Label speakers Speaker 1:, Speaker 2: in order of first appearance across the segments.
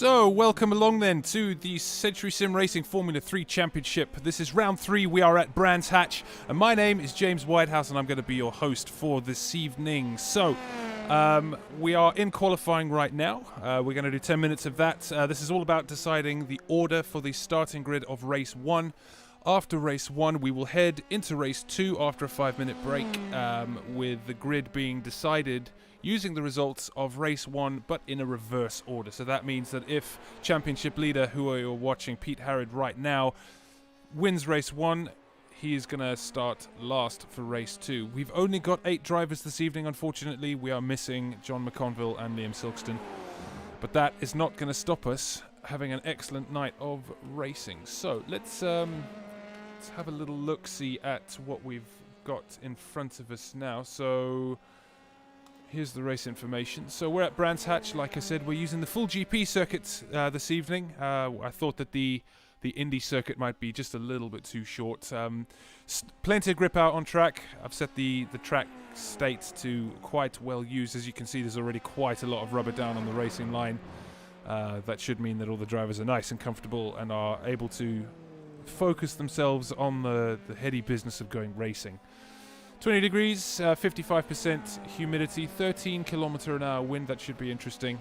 Speaker 1: So, welcome along then to the Century Sim Racing Formula 3 Championship. This is round 3, we are at Brands Hatch, and my name is James Whitehouse, and I'm going to be your host for this evening. So, we are in qualifying right now. We're going to do 10 minutes of that. This is all about deciding the order for the starting grid of race 1. After race 1, we will head into race 2 after a 5-minute break, with the grid being decided using the results of race 1, but in a reverse order. So that means that if championship leader, who you're watching, Pete Harrod right now, wins race 1, he is going to start last for race 2. We've only got 8 drivers this evening, unfortunately. We are missing John McConville and Liam Silkston. But that is not going to stop us having an excellent night of racing. So let's have a little look-see at what we've got in front of us now. So here's the race information. So we're at Brands Hatch. Like I said, we're using the full GP circuit this evening. I thought that the Indy circuit might be just a little bit too short. Plenty of grip out on track. I've set the track state to quite well used. As you can see, there's already quite a lot of rubber down on the racing line. That should mean that all the drivers are nice and comfortable and are able to focus themselves on the heady business of going racing. 20 degrees, 55% humidity, 13 km/h wind. That should be interesting.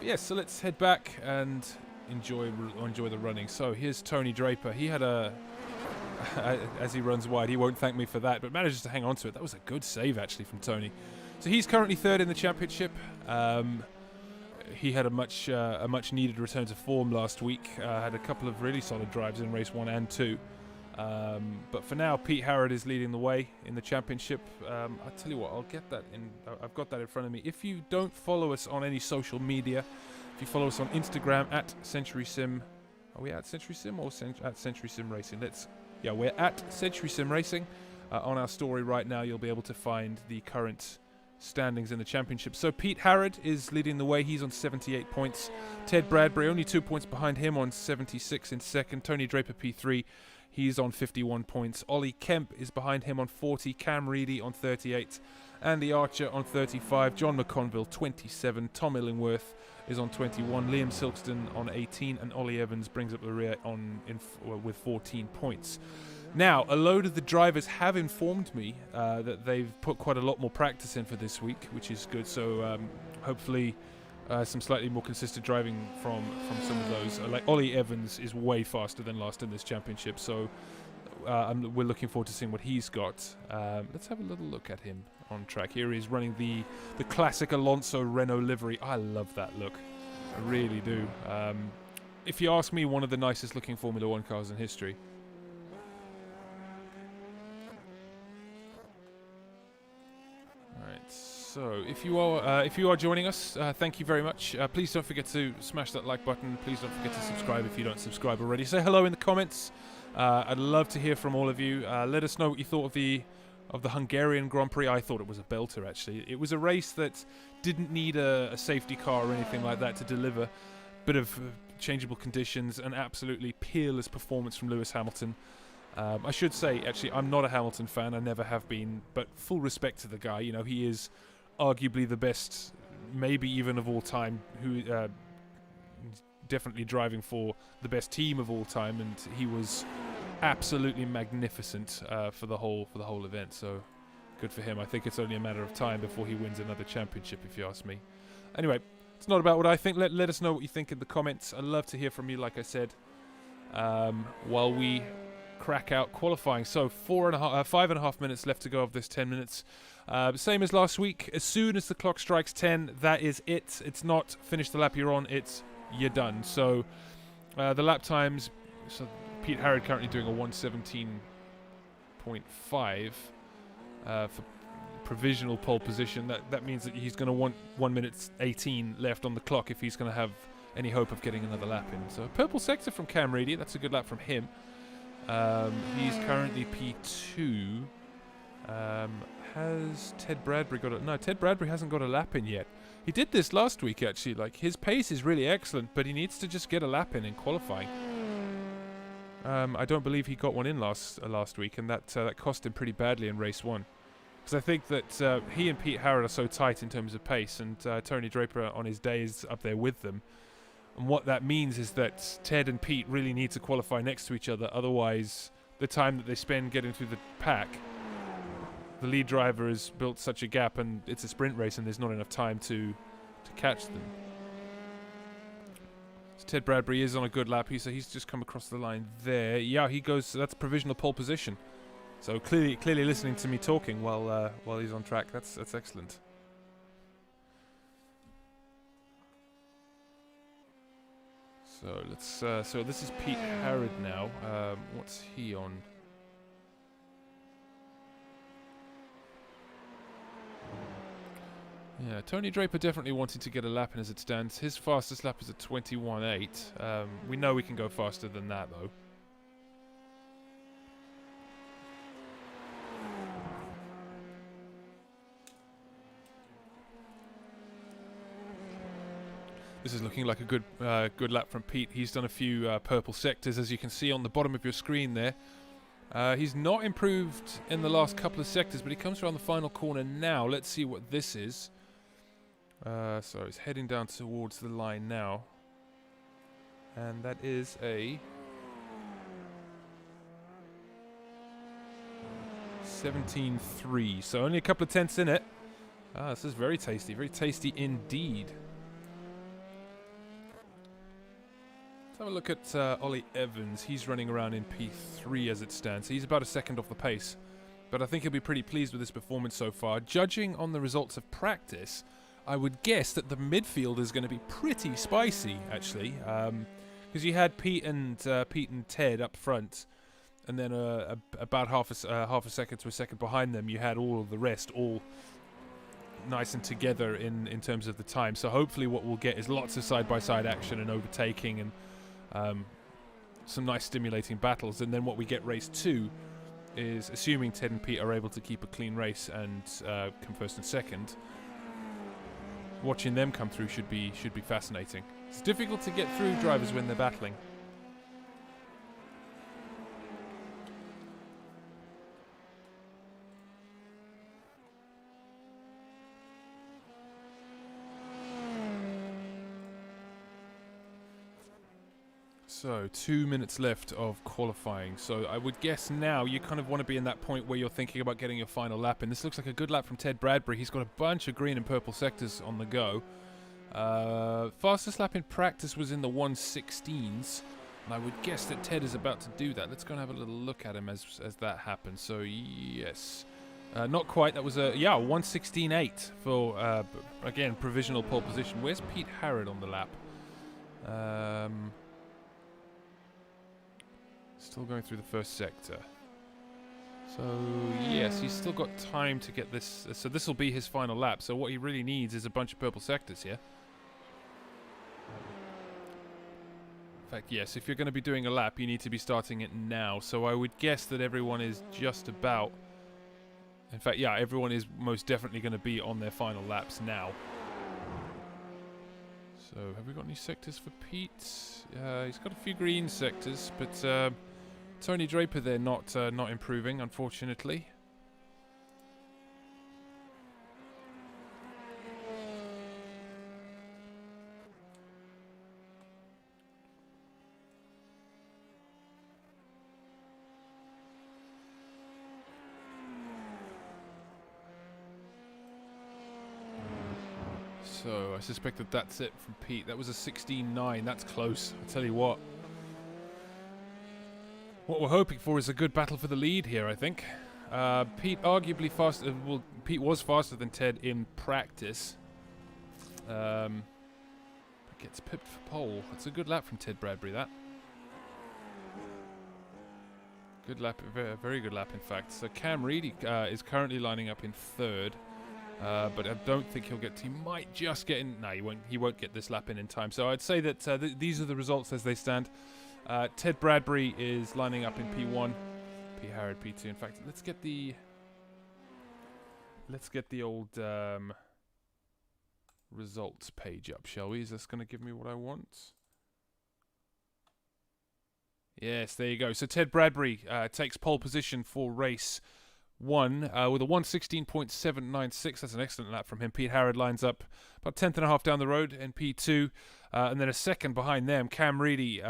Speaker 1: Yes, so let's head back and enjoy the running. So here's Tony Draper. He had as he runs wide, he won't thank me for that, but manages to hang on to it. That was a good save actually from Tony. So he's currently 3rd in the championship. He had a much needed return to form last week. Had a couple of really solid drives in race 1 and 2. But for now, Pete Harrod is leading the way in the championship. I'll tell you what, I've got that in front of me. If you don't follow us on any social media, if you follow us on Instagram at Century Sim, are we at Century Sim or at Century Sim Racing? We're at Century Sim Racing. On our story right now, you'll be able to find the current standings in the championship. So Pete Harrod is leading the way. He's on 78 points. Ted Bradbury only 2 points behind him on 76 in second. Tony Draper P3. He's on 51 points. Ollie Kemp is behind him on 40. Cam Reedy on 38. Andy Archer on 35. John McConville 27. Tom Illingworth is on 21. Liam Silkston on 18. And Ollie Evans brings up the rear with 14 points. Now, a load of the drivers have informed me that they've put quite a lot more practice in for this week, which is good. So hopefully some slightly more consistent driving from some of those. Like Ollie Evans is way faster than last in this championship, so we're looking forward to seeing what he's got. Let's have a little look at him on track. Here he's running the classic Alonso Renault livery. I love that look. I really do. If you ask me, one of the nicest looking Formula 1 cars in history. So, if you are joining us, thank you very much. Please don't forget to smash that like button. Please don't forget to subscribe if you don't subscribe already. Say hello in the comments. I'd love to hear from all of you. Let us know what you thought of the Hungarian Grand Prix. I thought it was a belter. Actually, it was a race that didn't need a safety car or anything like that to deliver. Bit of changeable conditions, an absolutely peerless performance from Lewis Hamilton. I should say, actually, I'm not a Hamilton fan. I never have been, but full respect to the guy. You know, he is arguably the best, maybe even of all time, who definitely driving for the best team of all time, and he was absolutely magnificent for the whole event. So good for him. I think it's only a matter of time before he wins another championship, if you ask me. Anyway, it's not about what I think. Let us know what you think in the comments. I'd love to hear from you, like I said, while we crack out qualifying. So 5.5 minutes left to go of this 10 minutes. Same as last week. As soon as the clock strikes 10, that is it. It's not finish the lap you're on, it's you're done. So the lap times, so Pete Harrod currently doing a 1:17.5 for provisional pole position. That means that he's going to want 1:18 left on the clock if he's going to have any hope of getting another lap in. So purple sector from Cam Reedy. That's a good lap from him. He's currently P2. Has Ted Bradbury got no, Ted Bradbury hasn't got a lap in yet. He did this last week, actually. Like, his pace is really excellent, but he needs to just get a lap in qualifying. I don't believe he got one in last week, and that cost him pretty badly in race 1. Because I think that he and Pete Harrod are so tight in terms of pace, and Tony Draper on his day is up there with them. And what that means is that Ted and Pete really need to qualify next to each other. Otherwise, the time that they spend getting through the pack, the lead driver has built such a gap, and it's a sprint race, and there's not enough time to catch them. So Ted Bradbury is on a good lap. He's just come across the line there. Yeah, he goes. So that's provisional pole position. So clearly listening to me talking while he's on track. That's excellent. So let's. So this is Pete Harrod now. What's he on? Yeah, Tony Draper definitely wanted to get a lap in as it stands. His fastest lap is a 21.8. We know we can go faster than that though. This is looking like a good lap from Pete. He's done a few purple sectors, as you can see on the bottom of your screen there. He's not improved in the last couple of sectors, but he comes around the final corner now. Let's see what this is. So he's heading down towards the line now. And that is a 17.3. So only a couple of tenths in it. This is very tasty indeed. Let's have a look at Ollie Evans. He's running around in P3 as it stands. He's about a second off the pace. But I think he'll be pretty pleased with his performance so far. Judging on the results of practice, I would guess that the midfield is going to be pretty spicy, actually. Because you had Pete and Ted up front. And then about half a second to a second behind them, you had all of the rest, all nice and together in terms of the time. So hopefully what we'll get is lots of side-by-side action and overtaking and some nice stimulating battles. And then what we get race 2 is, assuming Ted and Pete are able to keep a clean race and come first and second, watching them come through should be fascinating. It's difficult to get through drivers when they're battling. So 2 minutes left of qualifying. So I would guess now you kind of want to be in that point where you're thinking about getting your final lap. And this looks like a good lap from Ted Bradbury. He's got a bunch of green and purple sectors on the go. Fastest lap in practice was in the 1:16s. And I would guess that Ted is about to do that. Let's go and have a little look at him as that happens. So yes. Not quite. That was a 1:16.8 for, again, provisional pole position. Where's Pete Harrod on the lap? Still going through the first sector. So, yes, he's still got time to get this. So this will be his final lap. So what he really needs is a bunch of purple sectors here. In fact, yes, if you're going to be doing a lap, you need to be starting it now. So I would guess that everyone is just about... In fact, yeah, everyone is most definitely going to be on their final laps now. So, have we got any sectors for Pete? He's got a few green sectors, but Tony Draper there not improving, unfortunately. So I suspect that that's it from Pete. That was a 16.9. That's close. I tell you what. What we're hoping for is a good battle for the lead here, I think. Pete arguably faster. Well, Pete was faster than Ted in practice. Gets pipped for pole. That's a good lap from Ted Bradbury, that. Good lap. Very good lap, in fact. So Cam Reed is currently lining up in third. But I don't think he'll get. He might just get in. No, he won't get this lap in time. So I'd say that these are the results as they stand. Ted Bradbury is lining up in P1. P Harrod P2. In fact, let's get the old results page up, shall we? Is this going to give me what I want? Yes, there you go. So Ted Bradbury takes pole position for race with a 1:16.796. That's an excellent lap from him. Pete Harrod lines up about 10th and a half down the road in P2. And then a second behind them, Cam Reedy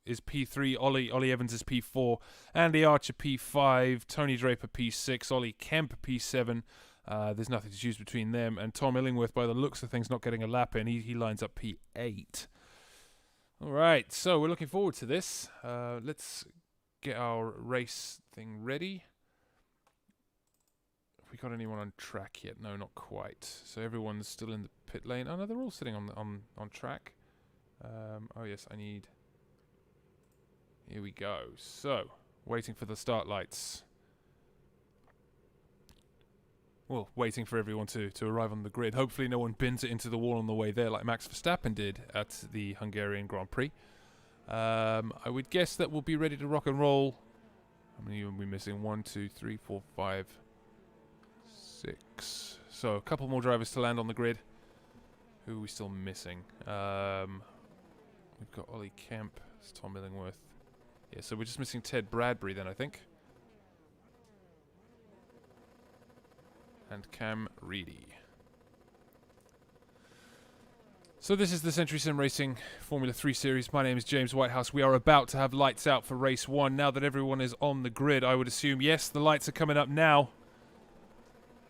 Speaker 1: is P3, Ollie Evans is P4, Andy Archer P5, Tony Draper P6, Ollie Kemp P7. There's nothing to choose between them. And Tom Illingworth, by the looks of things, not getting a lap in. He lines up P8. All right, so we're looking forward to this. Let's get our race thing ready. Have we got anyone on track yet? No, not quite. So everyone's still in the pit lane. Oh no, they're all sitting on track. Oh yes, I need... Here we go. So, waiting for the start lights. Well, waiting for everyone to arrive on the grid. Hopefully no one bins it into the wall on the way there like Max Verstappen did at the Hungarian Grand Prix. I would guess that we'll be ready to rock and roll. How many are we missing? 1, 2, 3, 4, 5, 6. So a couple more drivers to land on the grid. Who are we still missing? We've got Ollie Kemp. It's Tom Illingworth. Yeah, so we're just missing Ted Bradbury then, I think. And Cam Reedy. So this is the Century Sim Racing Formula 3 Series. My name is James Whitehouse. We are about to have lights out for race 1. Now that everyone is on the grid, I would assume, yes, the lights are coming up now.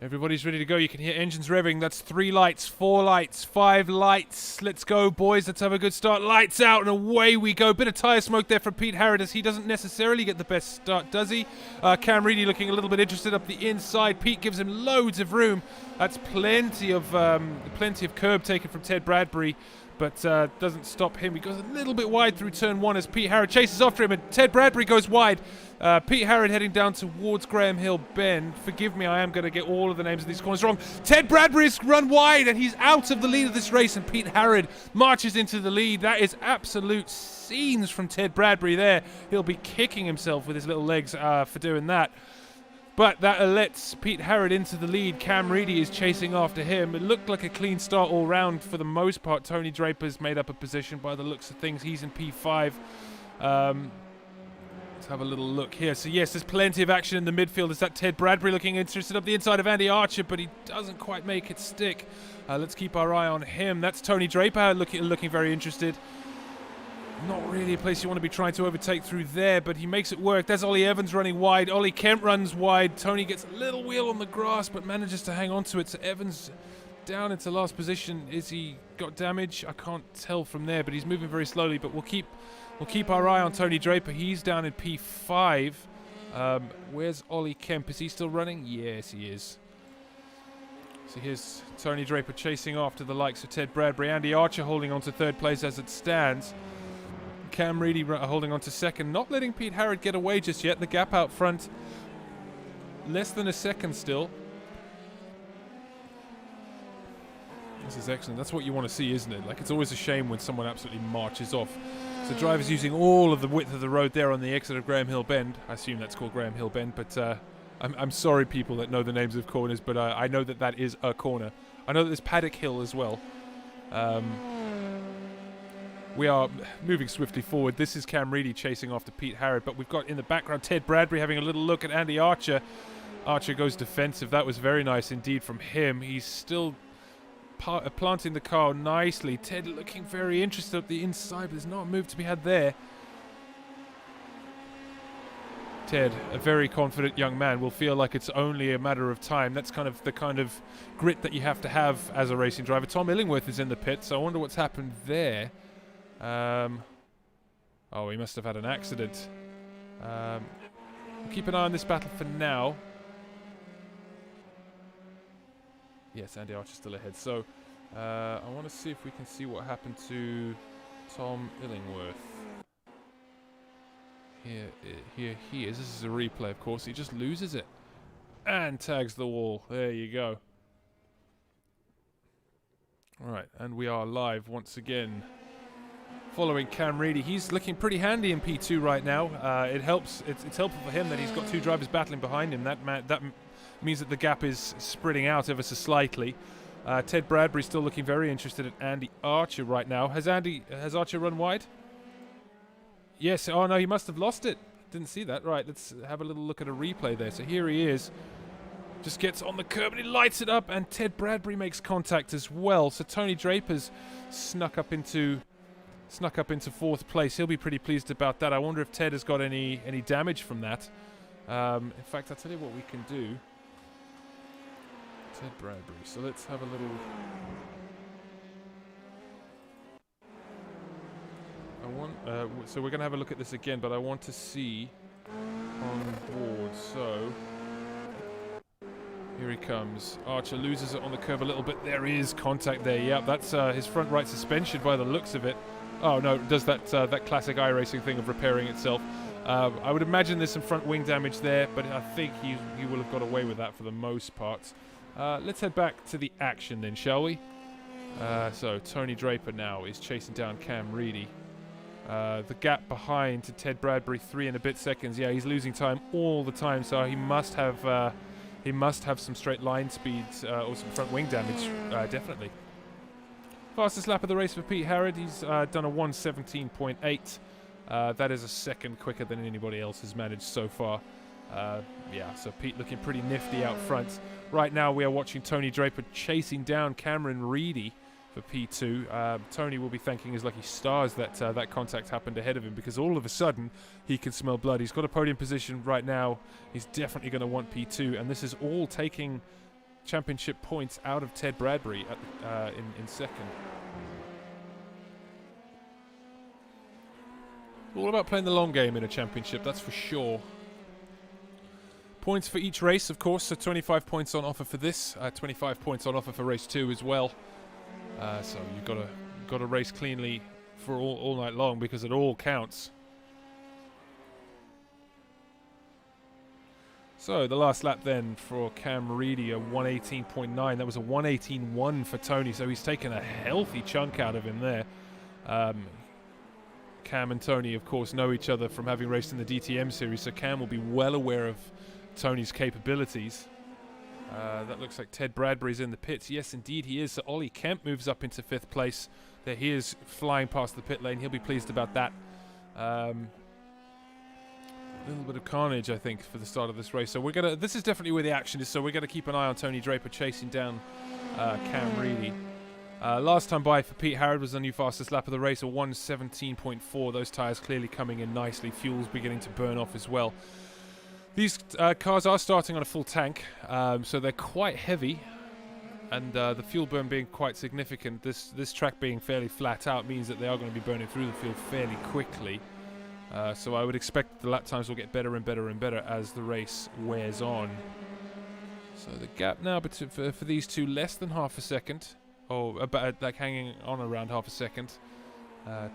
Speaker 1: Everybody's ready to go. You can hear engines revving. That's 3 lights, 4 lights, 5 lights. Let's go, boys. Let's have a good start. Lights out, and away we go. Bit of tyre smoke there from Pete Harrod, as he doesn't necessarily get the best start, does he? Cam Reedy looking a little bit interested up the inside. Pete gives him loads of room. That's plenty of curb taken from Ted Bradbury, but doesn't stop him. He goes a little bit wide through turn 1 as Pete Harrod chases after him, and Ted Bradbury goes wide. Pete Harrod heading down towards Graham Hill Bend. Forgive me, I am going to get all of the names of these corners wrong. Ted Bradbury's run wide, and he's out of the lead of this race, and Pete Harrod marches into the lead. That is absolute scenes from Ted Bradbury there. He'll be kicking himself with his little legs for doing that. But that lets Pete Harrod into the lead. Cam Reedy is chasing after him. It looked like a clean start all round for the most part. Tony Draper's made up a position by the looks of things. He's in P5. Let's have a little look here. So yes, there's plenty of action in the midfield. Is that Ted Bradbury looking interested up the inside of Andy Archer, but he doesn't quite make it stick. Let's keep our eye on him. That's Tony Draper looking very interested. Not really a place you want to be trying to overtake through there, but he makes it work. There's Ollie Evans running wide. Ollie Kemp runs wide. Tony gets a little wheel on the grass, but manages to hang on to it. So Evans down into last position. Is he got damage? I can't tell from there, but he's moving very slowly. But we'll keep our eye on Tony Draper. He's down in P5. Where's Ollie Kemp? Is he still running? Yes, he is. So here's Tony Draper chasing after the likes of Ted Bradbury. Andy Archer holding on to third place as it stands. Cam Reedy holding on to second, not letting Pete Harrod get away just yet. The gap out front, less than a second still. This is excellent. That's what you want to see, isn't it? Like, it's always a shame when someone absolutely marches off. So drivers using all of the width of the road there on the exit of Graham Hill Bend. I assume that's called Graham Hill Bend, but I'm sorry, people that know the names of corners, but I know that is a corner. I know that there's Paddock Hill as well. We are moving swiftly forward. This is Cam Reedy chasing after Pete Harrod, but we've got in the background Ted Bradbury having a little look at Andy Archer. Archer goes defensive. That was very nice indeed from him. He's still planting the car nicely. Ted looking very interested up the inside, but there's not a move to be had there. Ted, a very confident young man, will feel like it's only a matter of time. That's kind of the kind of grit that you have to have as a racing driver. Tom Illingworth is in the pit, so I wonder what's happened there. Oh, he must have had an accident. We'll keep an eye on this battle for now. Yes, Andy Archer's still ahead. So I want to see if we can see what happened to Tom Illingworth. Here he is. This is a replay, of course. He just loses it and tags the wall. There you go. All right, and we are live once again. Following Cam Reedy, he's looking pretty handy in P2 right now. It helps. It's helpful for him that he's got 2 drivers battling behind him. That means that the gap is spreading out ever so slightly. Ted Bradbury still looking very interested at Andy Archer right now. Has Archer run wide? Yes. Oh no, he must have lost it. didn't see that. Right, let's have a little look at a replay there. So here he is. Just gets on the curb and he lights it up, and Ted Bradbury makes contact as well. So Tony Draper's snuck up into fourth place. He'll be pretty pleased about that. I wonder if Ted has got any damage from that. In fact, I'll tell you what we can do. Ted Bradbury. So let's have a little... so we're going to have a look at this again, but I want to see on board. So here he comes. Archer loses it on the curve a little bit. There is contact there. Yep, that's his front right suspension by the looks of it. Oh no, it does that classic iRacing thing of repairing itself. I would imagine there's some front wing damage there, but I think he will have got away with that for the most part. Let's head back to the action then, shall we? So Tony Draper now is chasing down Cam Reedy. The gap behind to Ted Bradbury, 3 and a bit seconds. Yeah, he's losing time all the time, so he must have some straight line speeds or some front wing damage, definitely. Fastest lap of the race for Pete Harrod. He's done a 1:17.8. That is a second quicker than anybody else has managed so far. Yeah, so Pete looking pretty nifty out front. Right now we are watching Tony Draper chasing down Cameron Reedy for P2. Tony will be thanking his lucky stars that that contact happened ahead of him, because all of a sudden he can smell blood. He's got a podium position right now. He's definitely going to want P2, and this is all taking championship points out of Ted Bradbury at in second. All about playing the long game in a championship, that's for sure. Points for each race, of course, so 25 points on offer for this, 25 points on offer for race 2 as well. So you've got to race cleanly for all night long, because it all counts. So the last lap then for Cam Reedy, a 1:18.9. That was a 1:18.1 for Tony, so he's taken a healthy chunk out of him there. Cam and Tony, of course, know each other from having raced in the DTM series, so Cam will be well aware of Tony's capabilities. That looks like Ted Bradbury's in the pits. Yes, indeed he is. So Ollie Kemp moves up into 5th place. There he is, flying past the pit lane. He'll be pleased about that. A little bit of carnage, I think, for the start of this race. So we're gonna. This is definitely where the action is. So we're gonna keep an eye on Tony Draper chasing down Cam Reedy. Last time by for Pete Harrod was the new fastest lap of the race, a 1:17.4. Those tyres clearly coming in nicely. Fuel's beginning to burn off as well. These cars are starting on a full tank, so they're quite heavy, and the fuel burn being quite significant. This track being fairly flat out means that they are going to be burning through the fuel fairly quickly. So I would expect the lap times will get better and better and better as the race wears on. So the gap now for these two, less than half a second. Oh, about like hanging on around half a second.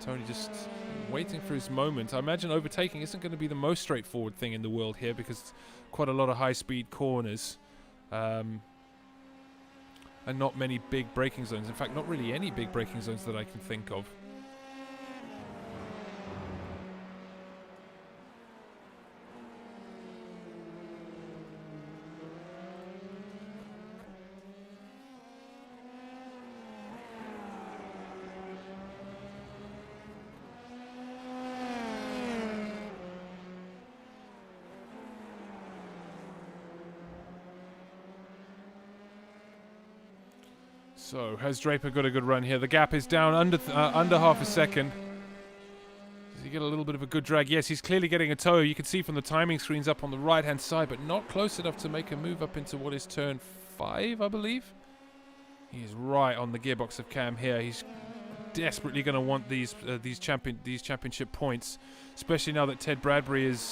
Speaker 1: Tony just waiting for his moment. I imagine overtaking isn't going to be the most straightforward thing in the world here, because quite a lot of high-speed corners and not many big braking zones. In fact, not really any big braking zones that I can think of. So, has Draper got a good run here? The gap is down under half a second. Does he get a little bit of a good drag? Yes, he's clearly getting a tow. You can see from the timing screens up on the right-hand side, but not close enough to make a move up into what is turn 5, I believe. He's right on the gearbox of Cam here. He's desperately going to want these championship points, especially now that Ted Bradbury has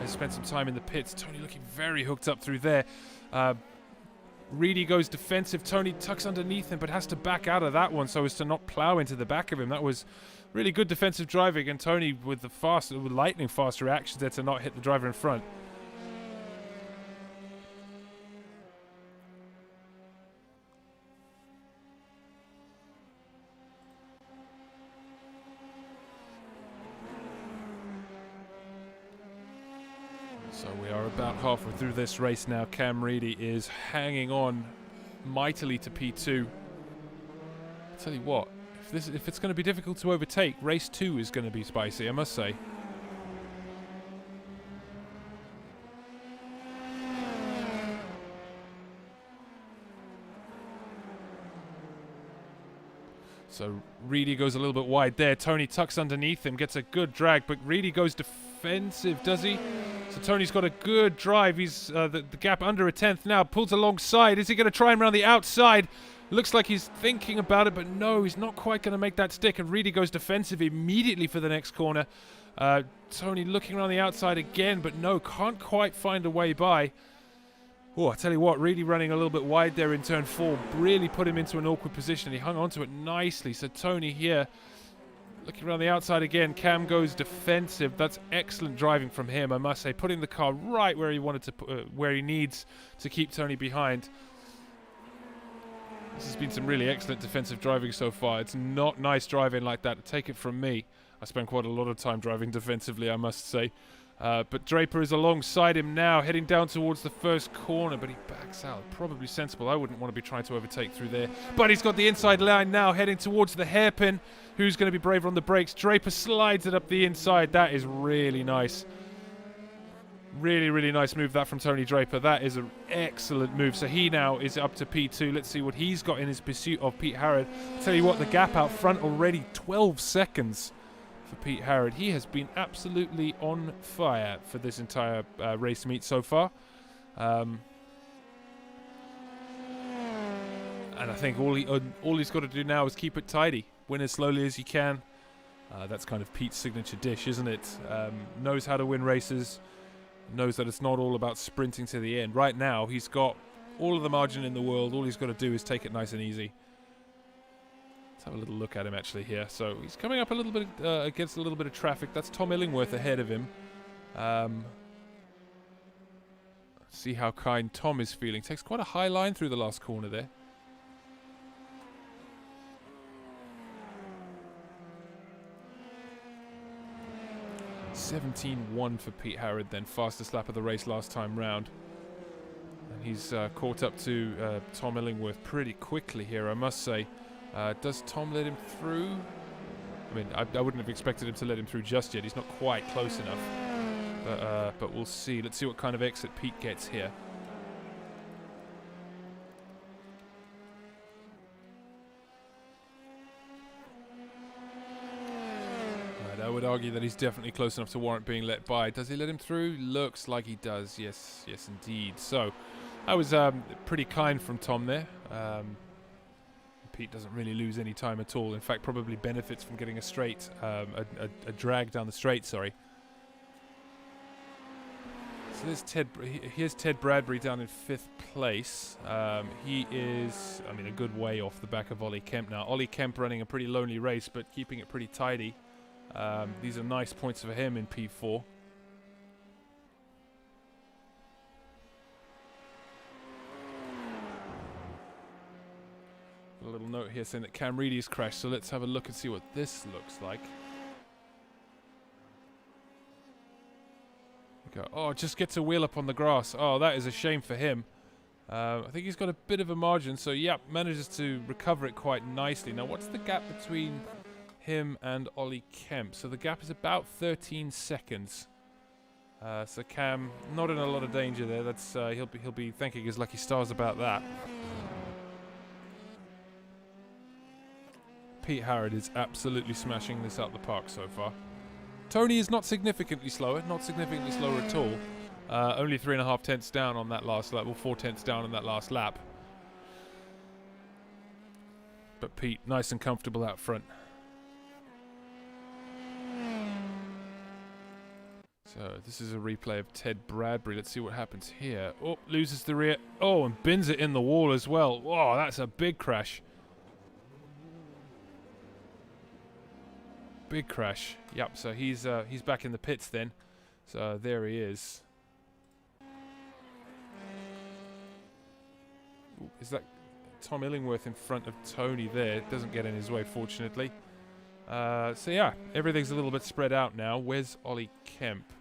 Speaker 1: spent some time in the pits. Tony looking very hooked up through there. Reedy goes defensive. Tony tucks underneath him, but has to back out of that one so as to not plow into the back of him. That was really good defensive driving, and Tony with the lightning fast reactions there to not hit the driver in front. So we are about halfway through this race now. Cam Reedy is hanging on mightily to P2. I'll tell you what, if it's going to be difficult to overtake, race 2 is going to be spicy, I must say. So Reedy goes a little bit wide there. Tony tucks underneath him, gets a good drag, but Reedy goes defensive, does he? So Tony's got a good drive. He's the gap under a tenth now. Pulls alongside. Is he going to try him around the outside? Looks like he's thinking about it, but no, he's not quite going to make that stick. And Reedy goes defensive immediately for the next corner. Tony looking around the outside again, but no, can't quite find a way by. Oh, I tell you what, Reedy running a little bit wide there in turn 4 really put him into an awkward position. He hung onto it nicely. So Tony here looking around the outside again. Cam goes defensive. That's excellent driving from him, I must say, putting the car right where he wanted to, where he needs to keep Tony behind. This has been some really excellent defensive driving so far. It's not nice driving like that. Take it from me. I spend quite a lot of time driving defensively, I must say. But Draper is alongside him now, heading down towards the first corner, but he backs out. Probably sensible. I wouldn't want to be trying to overtake through there. But he's got the inside line now, heading towards the hairpin. Who's going to be braver on the brakes? Draper slides it up the inside. That is really nice. Really, really nice move that from Tony Draper. That is an excellent move. So he now is up to P2. Let's see what he's got in his pursuit of Pete Harrod. Tell you what, the gap out front already 12 seconds. For Pete Harrod. He has been absolutely on fire for this entire race meet so far. And I think all he's got to do now is keep it tidy. Win as slowly as he can. That's kind of Pete's signature dish, isn't it? Knows how to win races. Knows that it's not all about sprinting to the end. Right now, he's got all of the margin in the world. All he's got to do is take it nice and easy. Let's have a little look at him actually here. So he's coming up a little bit against a little bit of traffic. That's Tom Illingworth ahead of him. See how kind Tom is feeling. Takes quite a high line through the last corner there. (17.1) for Pete Harrod then. Fastest lap of the race last time round. And he's caught up to Tom Illingworth pretty quickly here, I must say. Does Tom let him through? I mean, I wouldn't have expected him to let him through just yet. He's not quite close enough. But we'll see. Let's see what kind of exit Pete gets here. I would argue that he's definitely close enough to warrant being let by. Does he let him through? Looks like he does. Yes, yes indeed. So that was pretty kind from Tom there. Pete doesn't really lose any time at all. In fact, probably benefits from getting a straight, a drag down the straight, sorry. So here's Ted Bradbury down in 5th place. He is, I mean, a good way off the back of Ollie Kemp now. Ollie Kemp running a pretty lonely race, but keeping it pretty tidy. These are nice points for him in P4. A little note here saying that Cam Reedy's crashed, so let's have a look and see what this looks like. Okay. Oh, just gets a wheel up on the grass. Oh, that is a shame for him. I think he's got a bit of a margin, so yep, manages to recover it quite nicely. Now, what's the gap between him and Ollie Kemp? So the gap is about 13 seconds. So Cam, not in a lot of danger there. That's he'll be thanking his lucky stars about that. Pete Harrod is absolutely smashing this out the park so far. Tony is not significantly slower at all. Only 3.5 tenths down on that last lap, or 4 tenths down on that last lap. But Pete, nice and comfortable out front. So this is a replay of Ted Bradbury. Let's see what happens here. Oh, loses the rear. Oh, and bins it in the wall as well. Oh, that's a big crash. Big crash. Yep, so he's back in the pits then. So there he is. Ooh, is that Tom Illingworth in front of Tony there? Doesn't get in his way, fortunately. So yeah, everything's a little bit spread out now. Where's Ollie Kemp?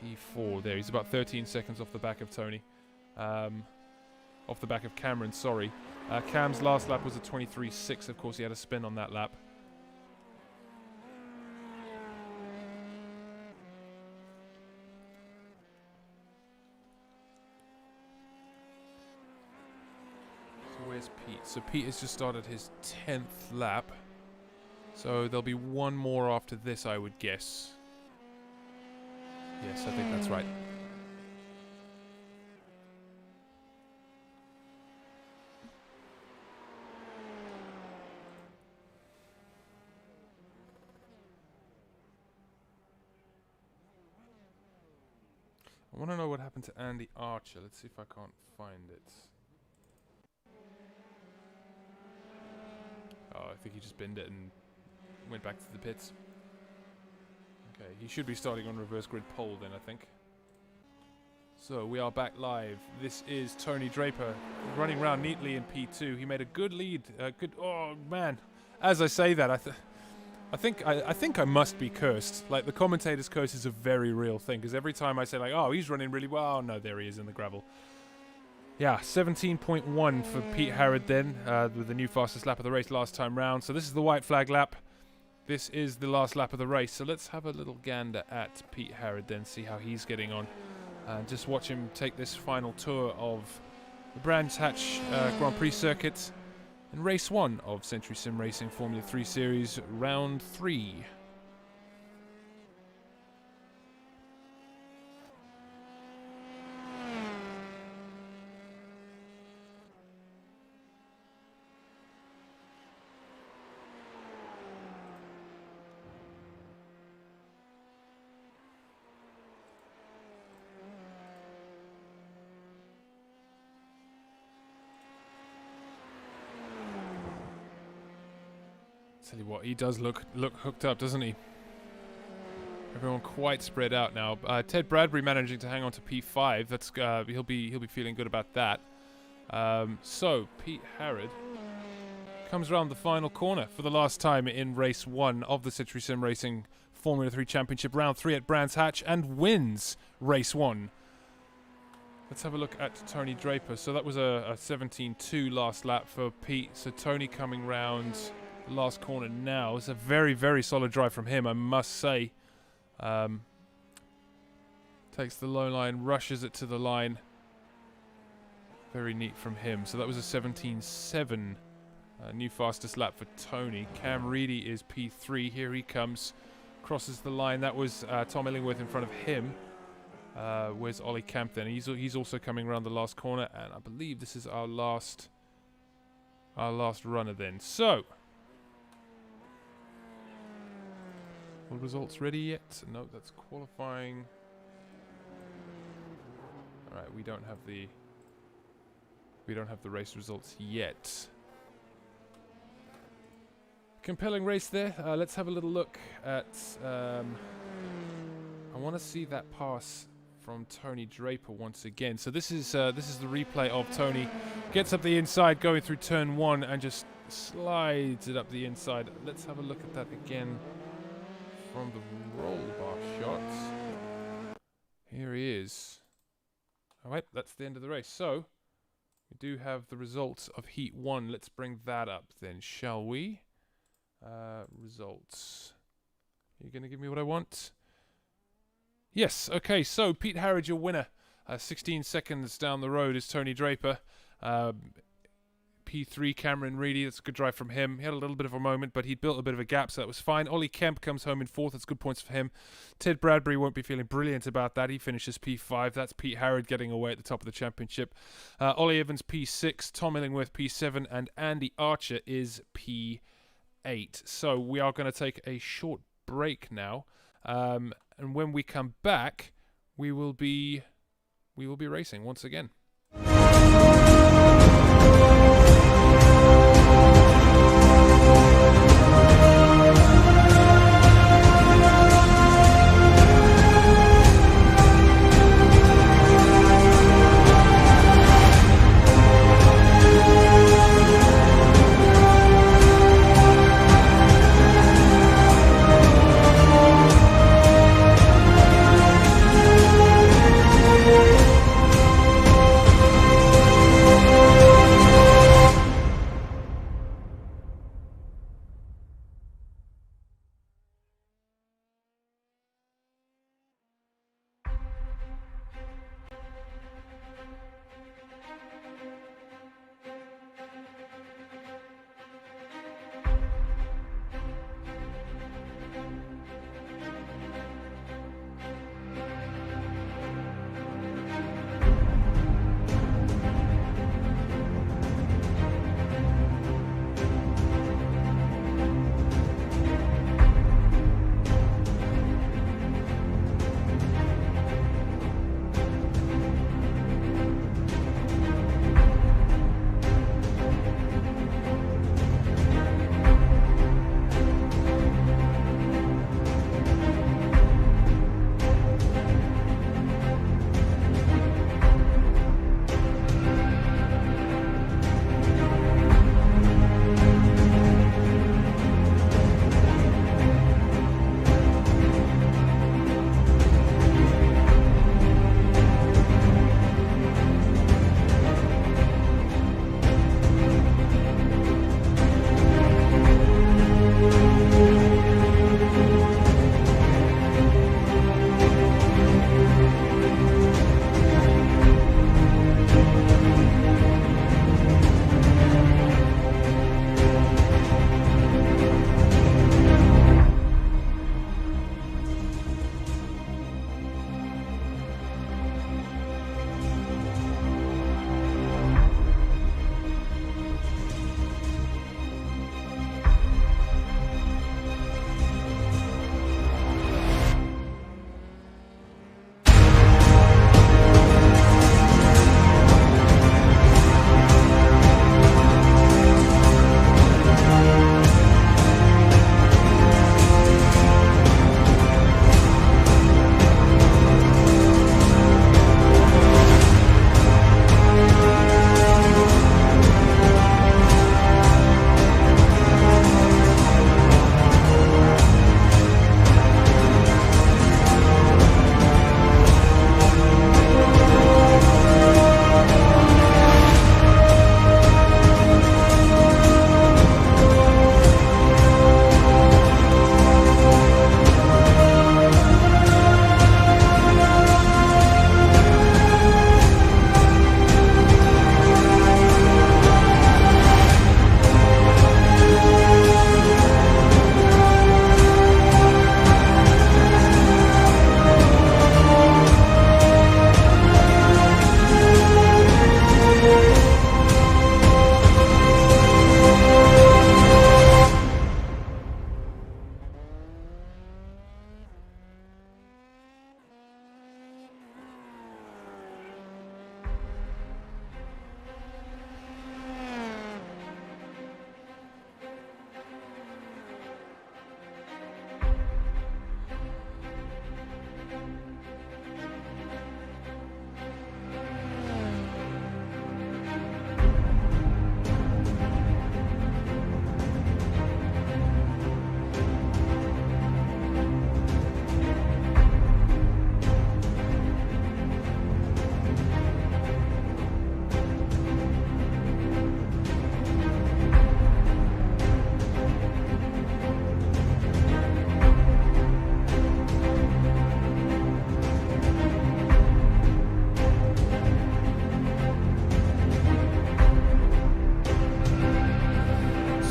Speaker 1: P4 there. He's about 13 seconds off the back of Tony. Off the back of Cameron, sorry. Cam's last lap was a 23.6. Of course, he had a spin on that lap. Where's Pete? So Pete has just started his 10th lap. So there'll be one more after this, I would guess. Yes, I think that's right. I want to know what happened to Andy Archer. Let's see if I can't find it. Oh, I think he just binned it and went back to the pits. Okay, he should be starting on reverse grid pole then, I think. So, we are back live. This is Tony Draper running around neatly in P2. He made a good lead. Oh, man. As I say that, I think I must be cursed. Like, the commentator's curse is a very real thing, because every time I say, like, oh, he's running really well, oh, no, there he is in the gravel. Yeah, 17.1 for Pete Harrod then, with the new fastest lap of the race last time round. So this is the white flag lap. This is the last lap of the race. So let's have a little gander at Pete Harrod then, see how he's getting on. And just watch him take this final tour of the Brands Hatch Grand Prix circuit in race 1 of Century Sim Racing Formula 3 Series, round 3. Tell you what, he does look hooked up, doesn't he? Everyone quite spread out now. Ted Bradbury managing to hang on to P5. That's he'll be feeling good about that. So Pete Harrod comes around the final corner for the last time in race 1 of the Century Sim Racing Formula 3 Championship, round 3 at Brands Hatch, and wins race 1. Let's have a look at Tony Draper. So that was a 17.2 last lap for Pete. So Tony coming round last corner now. It's a very, very solid drive from him, I must say. Takes the low line, rushes it to the line. Very neat from him. So that was a 17.7. New fastest lap for Tony. Cam Reedy is P3. Here he comes. Crosses the line. That was Tom Illingworth in front of him. Where's Ollie Camp then? He's also coming around the last corner, and I believe this is our last runner then. So, all results ready yet? No, that's qualifying. All right, we don't have the race results yet. Compelling race there. Let's have a little look at. I want to see that pass from Tony Draper once again. So this is the replay of Tony gets up the inside, going through turn 1, and just slides it up the inside. Let's have a look at that again from the roll bar shot. Here he is. All right, that's the end of the race. So we do have the results of Heat 1. Let's bring that up then, shall we? Results. Are you going to give me what I want? Yes, okay, so Pete Harrod, your winner. 16 seconds down the road is Tony Draper. P3, Cameron Reedy, that's a good drive from him. He had a little bit of a moment, but he built a bit of a gap, so that was fine. Ollie Kemp comes home in 4th, that's good points for him. Ted Bradbury won't be feeling brilliant about that. He finishes P5. That's Pete Harrod getting away at the top of the championship. Ollie Evans, P6, Tom Illingworth, P7, and Andy Archer is P8. So we are going to take a short break now. And when we come back, we will be racing once again.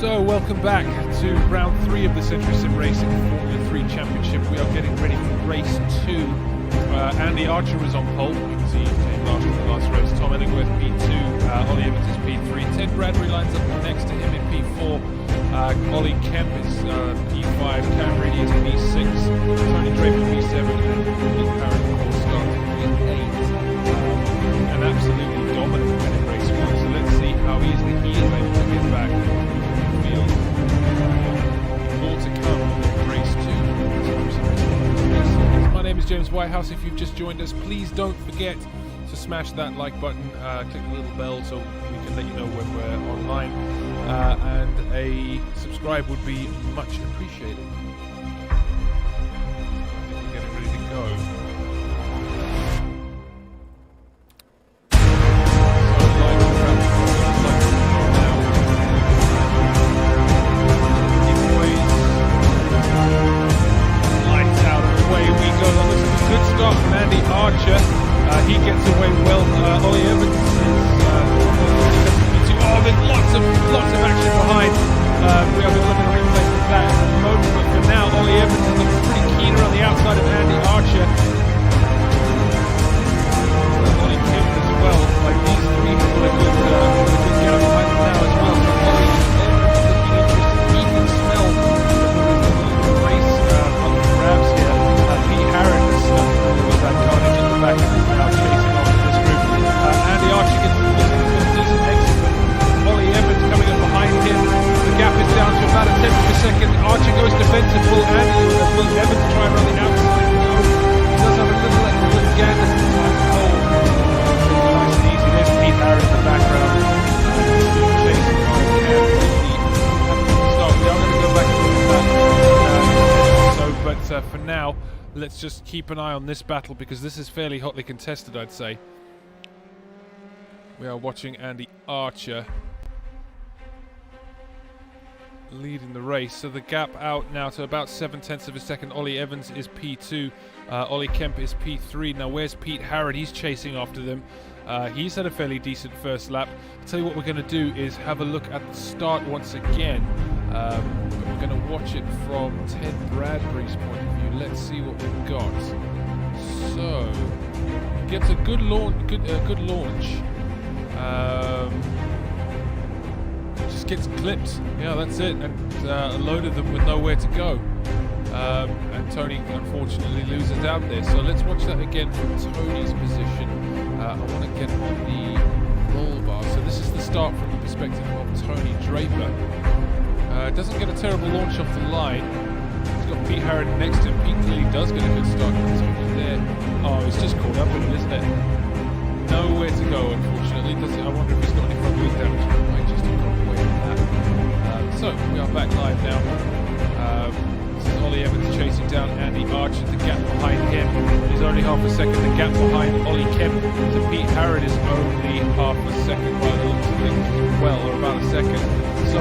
Speaker 1: So welcome back to round 3 of the Century Sim Racing Formula 3 Championship. We are getting ready for race 2. Andy Archer is on pole because he came last in the last race. Tom Ellingworth P2, Ollie Evans is P3. Ted Bradbury lines up next to him in P4. Ollie Kemp is P5. Cam Reedy is P6. Tony Draper P7 and Pete Parrott of course starting P8. An absolutely dominant win in race 1. So let's see how easily he is able to get back in the field. More to come in race 2. My name is James Whitehouse. If you've just joined us, please don't forget to smash that like button, click the little bell so we can let you know when we're online, and a subscribe would be much appreciated. I think we're getting ready to go. He gets away well. Ollie Evans is there's lots of action behind. We are looking at a replay of that at the moment, but for now, Ollie Evans is looking pretty keen around the outside of Andy Archer. Ollie Kemp as well. Like these three have got a good gap behind them now as well. So Ollie Evans looking interested. He can smell the race on the grabs here. Pete Harrod has stuck with that carnage in the back of his now chasing after this group. Andy Archer gets a decent exit, but Ollie Evans coming up behind him. The gap is down to about a tenth of a second. Archer goes defensive. Will Evans try around the outside? No. He does have a little gander from time to hold. Nice and easy. There's Pete Harrod in the background. Chasing Ollie Evans. We are going to go back and look at that. But for now, let's just keep an eye on this battle because this is fairly hotly contested, I'd say. We are watching Andy Archer leading the race. So the gap out now to about 7/10 of a second. Ollie Evans is P2. Ollie Kemp is P3. Now where's Pete Harrod? He's chasing after them. He's had a fairly decent first lap. I'll tell you what we're going to do is have a look at the start once again. But we're going to watch it from Ted Bradbury's point of view. Let's see what we've got. So gets a good launch. Just gets clipped. Yeah, that's it. And a load of them with nowhere to go. And Tony unfortunately loses out there. So let's watch that again from Tony's position. I want to get on the roll bar. So this is the start from the perspective of Tony Draper. Doesn't get a terrible launch off the line. He's got Pete Harrod next to him. Pete clearly does get a good start. Tony there. Oh, he's just caught up in it, isn't it? Nowhere to go, unfortunately. I wonder if he's got any front wheel damage. He might just have got away with that. So we are back live now. This is Ollie Evans chasing down Andy Archer. The gap behind him is only half a second. The gap behind Ollie Kemp to Pete Harrod is only half a second by the looks of things as well, or about a second. So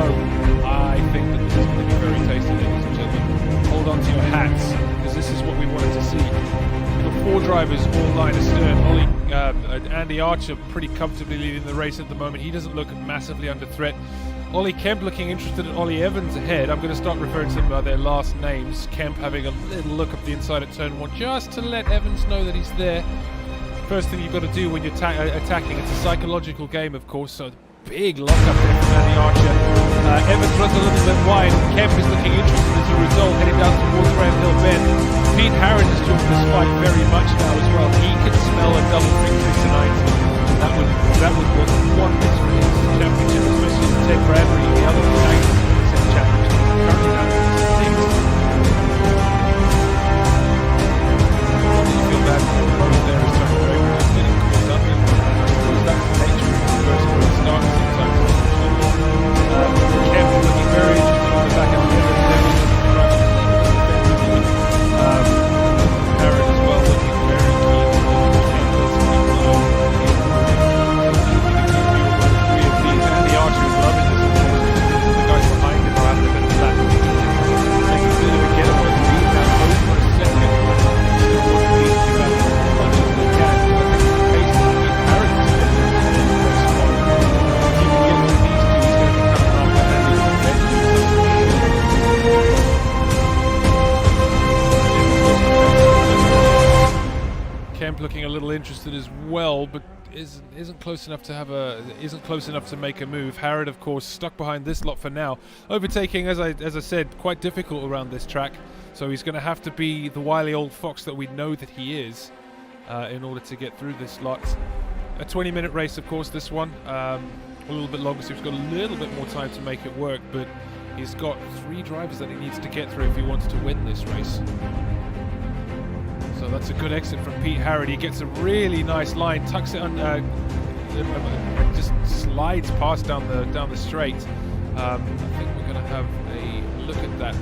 Speaker 1: I think that this is going to be very tasty, ladies and gentlemen. Hold on to your hats, because this is what we wanted to see. We've got 4 drivers all line astern. Andy Archer pretty comfortably leading the race at the moment. He doesn't look massively under threat. Ollie Kemp looking interested at Ollie Evans ahead. I'm going to start referring to them by their last names. Kemp having a little look up the inside at turn 1 just to let Evans know that he's there. First thing you've got to do when you're attacking, it's a psychological game, of course, so big lock up there from Andy Archer. Evans runs a little bit wide. Kemp is looking interested as a result, heading down towards Graham Hill Bend. Pete Harrod has joined this fight very much now as well. He can smell a double victory tonight. That would work wonders for his championship, especially for Ted Bradbury, the other protagonist of the set championship. Currently down to 6th. You feel bad for the moment there as Tony Draper just getting caught up in. I suppose that's the nature of the first one that starts sometimes. Kemp looking very interested on the back of the Evans. Harrod as well looking very keen. Looking at this people. Getting a good view of all 3 of these interested as well, but isn't close enough to make a move. Harrod, of course, stuck behind this lot for now. Overtaking, as I said, quite difficult around this track. So he's going to have to be the wily old fox that we know that he is in order to get through this lot. A 20-minute race, of course, this one. A little bit longer, so he's got a little bit more time to make it work, but he's got 3 drivers that he needs to get through if he wants to win this race. So that's a good exit from Pete Harrod. He gets a really nice line, tucks it under, just slides past down the straight. I think we're going to have a look at that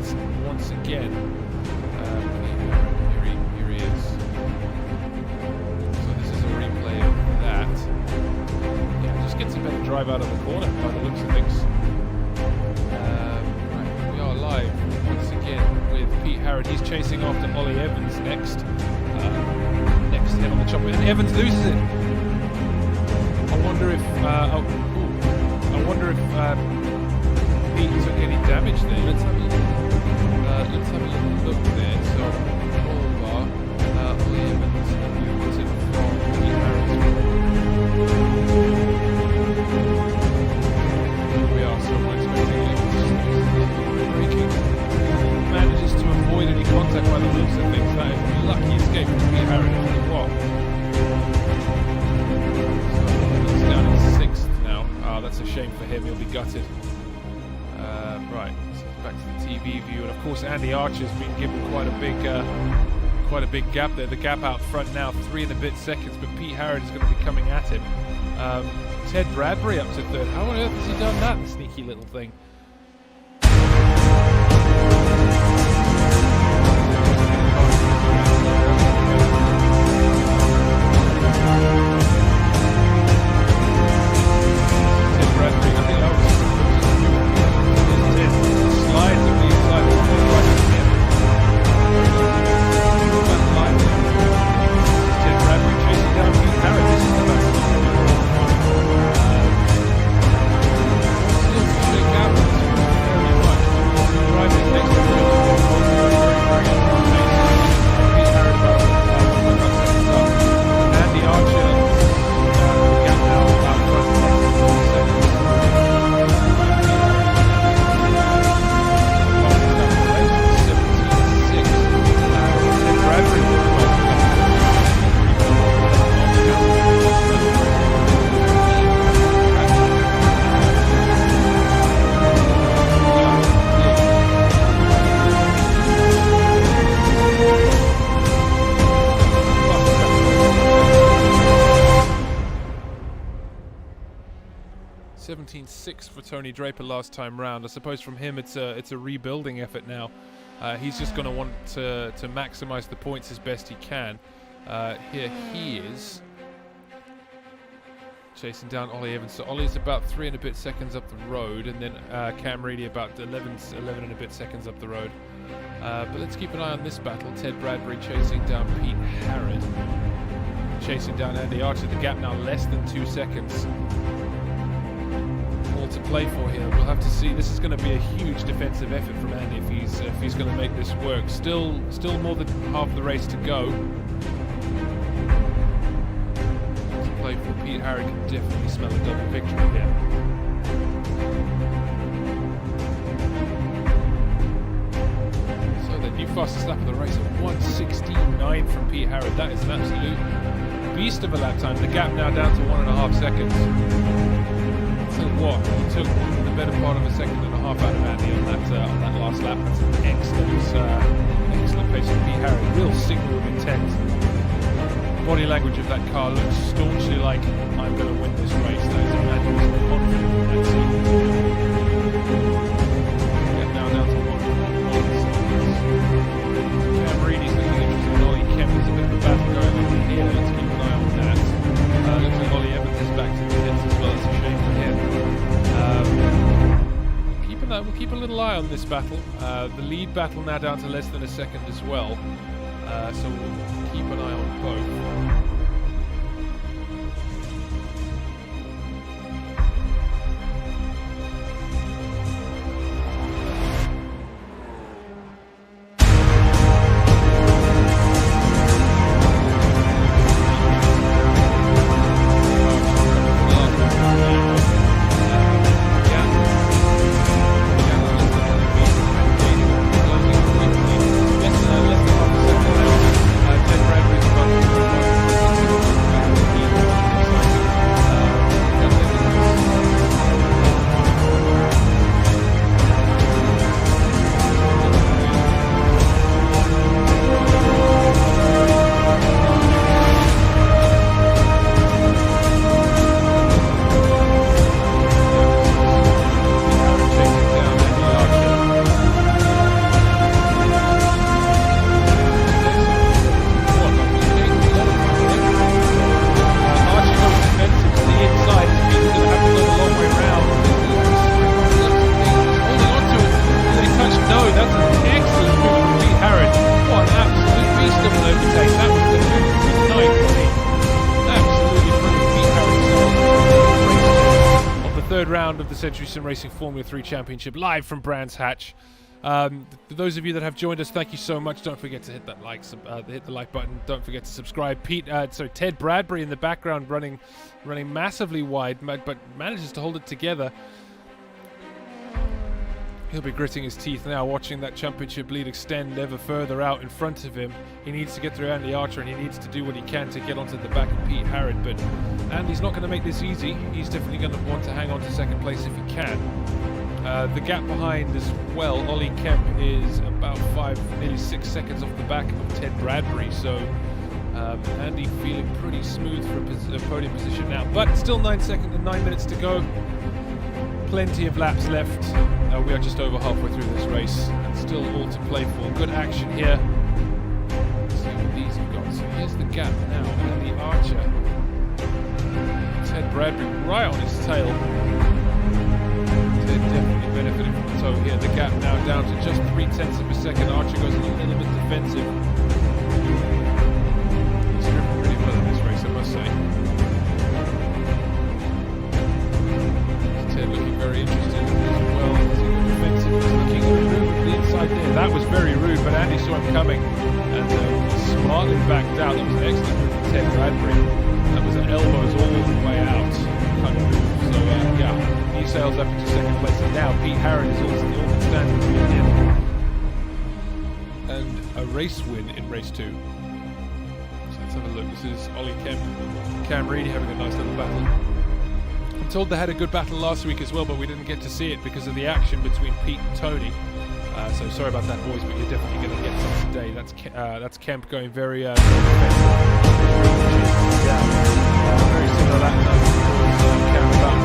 Speaker 1: once again. Here he is. So this is a replay of that. Yeah, just gets a better drive out of the corner by the looks of things. Right, we are live once again with Pete Harrod. He's chasing after Ollie Evans next. Next to him on the chopper, and Evans loses it. I wonder if Pete took any damage there. Let's have a little look there. So, Ollie Evans moves it from Pete Harrod's. Here we are, so we're expecting braking. Manages to avoid any contact by the looks of things. That is a lucky escape from Pete Harrod. So he's down in 6th now. That's a shame for him. He'll be gutted. Right, so back to the TV view, and of course Andy Archer's been given quite a big gap there. The gap out front now, 3 and a bit seconds, but Pete Harrod is going to be coming at him. Ted Bradbury up to 3rd. How on earth has he done that, the sneaky little thing? For Tony Draper last time round. I suppose from him it's a rebuilding effort now. He's just going to want to maximize the points as best he can. Here he is chasing down Ollie Evans. So Ollie's about 3 and a bit seconds up the road, and then Cam Reedy about 11 and a bit seconds up the road. But let's keep an eye on this battle. Ted Bradbury chasing down Pete Harrod, chasing down Andy Archer. The gap now less than 2 seconds. To play for here. We'll have to see. This is going to be a huge defensive effort from Andy if he's going to make this work. Still more than half the race to go. To play for Pete Harrod can definitely smell a double victory here. So the new fastest lap of the race at 1:69 from Pete Harrod. That is an absolute beast of a lap time. The gap now down to 1.5 seconds. What he took the better part of a second and a half out of Andy on that last lap. That's an excellent pace from Pete Harrod. Real signal of intent. Body language of that car looks staunchly like I'm going to win this race. That is a man who's confident in that seat. Get now down to 1.1 seconds. Cam Reedy's looking interesting. Ollie Kemp, there's a bit of a battle going on here. Let's keep an eye on that. Looks like Ollie Evans is back to the pits as well. It's a shame for him. We'll keep a little eye on this battle. The lead battle now down to less than a second as well. So we'll keep an eye on both. round of the Century Sim Racing Formula 3 Championship live from Brands Hatch. For those of you that have joined us, thank you so much. Don't forget to hit that hit the like button. Don't forget to subscribe. Ted Bradbury in the background running massively wide, but manages to hold it together. He'll be gritting his teeth now, watching that championship lead extend ever further out in front of him. He needs to get through Andy Archer, and he needs to do what he can to get onto the back of Pete Harrod. But Andy's not going to make this easy. He's definitely going to want to hang on to second place if he can. The gap behind as well, Ollie Kemp is about nearly 6 seconds off the back of Ted Bradbury. So Andy feeling pretty smooth for a podium position now. But still 9 minutes to go. Plenty of laps left. We are just over halfway through this race and still all to play for. Good action here. Let's see what these have got. So here's the gap now. Andy Archer. Ted Bradbury right on his tail. Ted definitely benefiting from the tow here. The gap now down to just 0.3 of a second. Archer goes a little bit defensive. He's driven really well in this race, I must say. Ted looking very interested as well. Defensive, just looking rude with the inside there. That was very rude, but Andy saw him coming and smartly backed out. That was an excellent move from Ted Bradbury. That was an elbows all the way out kind of move. So yeah, he sails up into second place, and now Pete Harrod is also the only stand between him and a race win in race 2. So let's have a look. This is Ollie Kemp, Cam Reedy having a nice little battle. I'm told they had a good battle last week as well, but we didn't get to see it because of the action between Pete and Tony. So sorry about that, boys, but you're definitely going to get some today. That's Kemp going very very similar lap time. Kemp about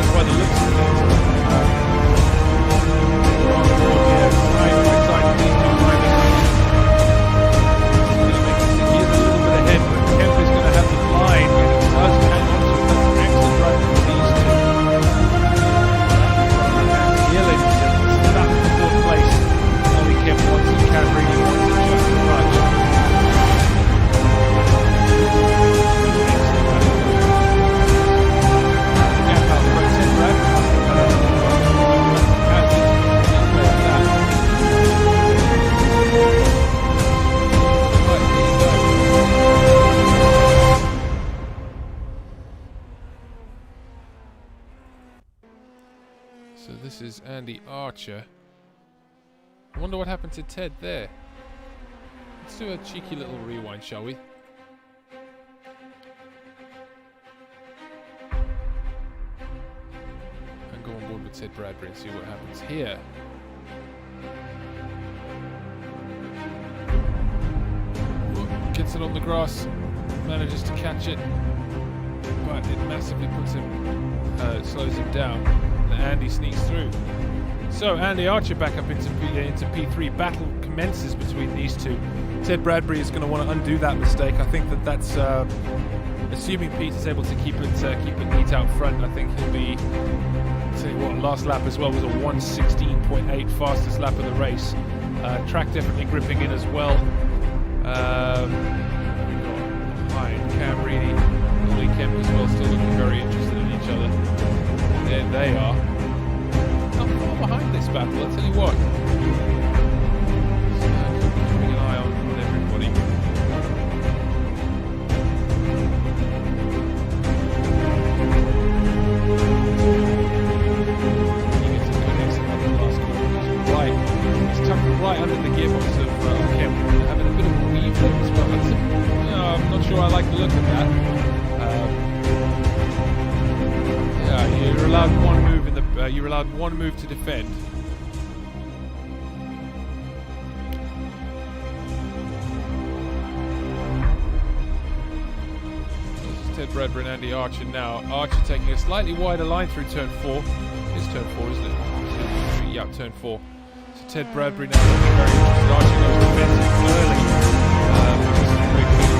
Speaker 1: by the looks of things. So this is Andy Archer. I wonder what happened to Ted there. Let's do a cheeky little rewind, shall we? And go on board with Ted Bradbury and see what happens here. Gets it on the grass, manages to catch it, but it massively puts him, slows him down. Andy sneaks through. So Andy Archer back up into P3. Battle commences between these two. Ted Bradbury is going to want to undo that mistake. I think that's assuming Pete is able to keep it neat out front. I think he'll be. Tell you what, last lap as well was a 1:16.8 fastest lap of the race. Track definitely gripping in as well. Behind Cam Reedy, Ollie Kemp as well, still looking very interested in each other. There they are. Not far behind this battle, I'll tell you what. So, keeping an eye on everybody. He gets a good exit on the last corner. He's tucked right under the gearbox of Kemp, having a bit of a weave there as well. I'm not sure I like the look of that. You're allowed one move in the. You're allowed one move to defend. This is Ted Bradbury and Andy Archer now. Archer taking a slightly wider line through turn 4. It's turn 4, isn't it? Yeah, turn 4. So Ted Bradbury now looking very interested. Archer goes defensive early. Just quickly.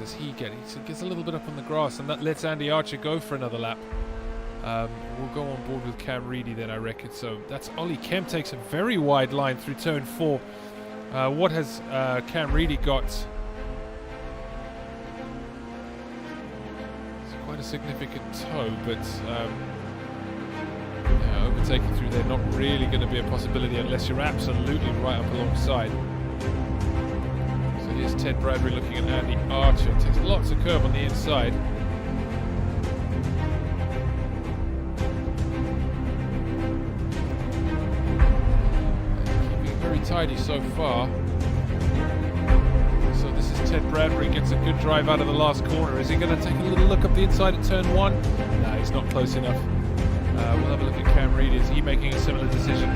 Speaker 1: does he get? He gets a little bit up on the grass, and that lets Andy Archer go for another lap. We'll go on board with Cam Reedy then, I reckon. So that's Ollie Kemp takes a very wide line through turn 4. What has Cam Reedy got? It's quite a significant toe, but overtaking through there not really going to be a possibility unless you're absolutely right up alongside. So here's Ted Bradbury looking at Andy Archer. Takes lots of curve on the inside. Tidy so far. So this is Ted Bradbury, gets a good drive out of the last corner. Is he going to take a little look up the inside at turn 1? No, he's not close enough. We'll have a look at Cam Reedy. Is he making a similar decision?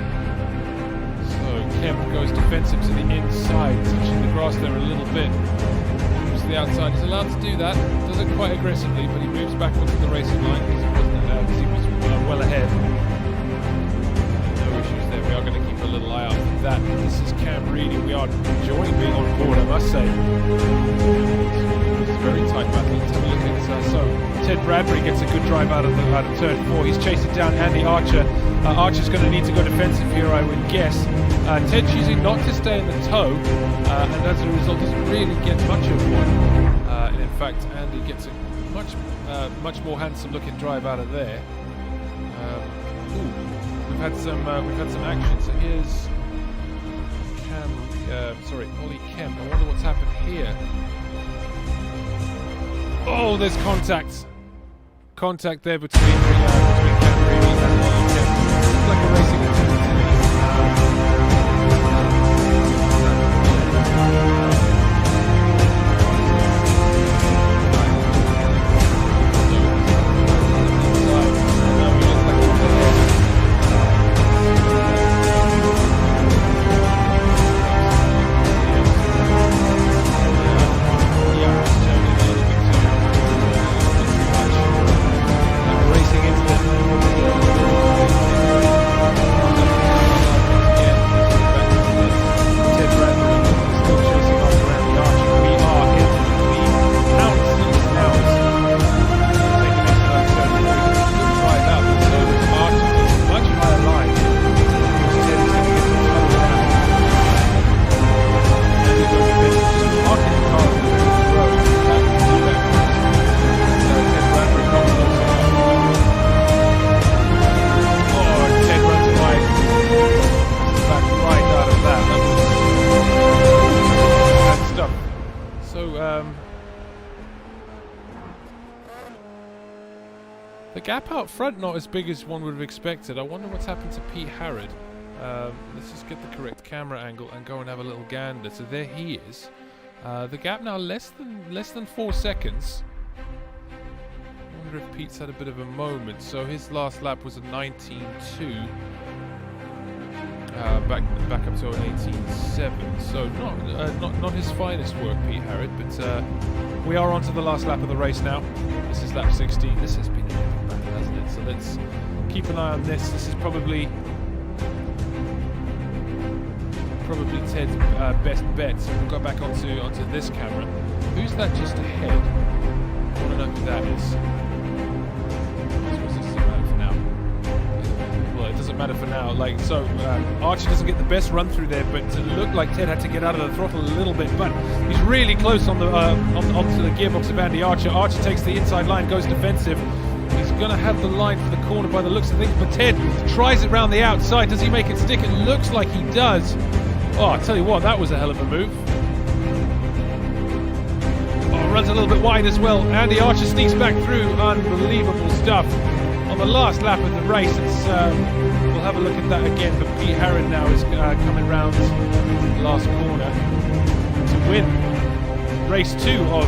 Speaker 1: So Kemp goes defensive to the inside, touching the grass there a little bit. Moves to the outside. He's allowed to do that. Does it quite aggressively, but he moves back onto the racing line because he was well ahead. We are going to keep a little eye out for that. This is Cam Reedy. We are enjoying being on board, I must say. It's a very tight battle. Let's have a look at so Ted Bradbury gets a good drive out of turn 4. He's chasing down Andy Archer. Archer's going to need to go defensive here, I would guess. Ted choosing not to stay in the toe, and as a result doesn't really get much of one. And in fact, Andy gets a much more handsome looking drive out of there. We've had some action. So here's Ollie Kemp. I wonder what's happened here. Oh, there's contact there between Cam Reedy and Ollie Kemp. It's like a racing incident. The gap out front not as big as one would have expected. I wonder what's happened to Pete Harrod. Let's just get the correct camera angle and go and have a little gander. So there he is. The gap now less than 4 seconds. I wonder if Pete's had a bit of a moment. So his last lap was a 19.2. Back up to an 18.7. So not his finest work, Pete Harrod. But we are on to the last lap of the race now. This is lap 16. This has been an epic battle, hasn't it? So let's keep an eye on this. This is probably Ted's best bet. So we'll go back onto this camera. Who's that just ahead? I want to know who that is. It doesn't matter for now. Archer doesn't get the best run through there, but it looked like Ted had to get out of the throttle a little bit. But he's really close on the onto the gearbox of Andy Archer. Archer takes the inside line, goes defensive. He's going to have the line for the corner by the looks of things, but Ted tries it round the outside. Does he make it stick? It looks like he does. Oh, I tell you what, that was a hell of a move. Oh, runs a little bit wide as well. Andy Archer sneaks back through. Unbelievable stuff. On the last lap of the race, we'll have a look at that again, but Pete Harrod now is coming round the last corner to win race 2 of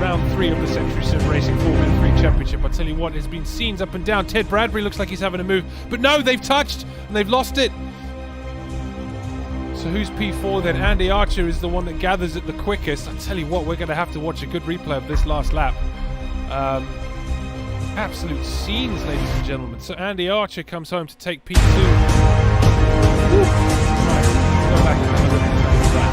Speaker 1: round 3 of the Century Sim Racing Formula 3 Championship. I tell you what, there's been scenes up and down. Ted Bradbury looks like he's having a move, but no, they've touched and they've lost it. So who's P4 then? Andy Archer is the one that gathers it the quickest. I tell you what, we're going to have to watch a good replay of this last lap. Absolute scenes, ladies and gentlemen. So Andy Archer comes home to take P2. Woo. Right, let's go back and have a look at that.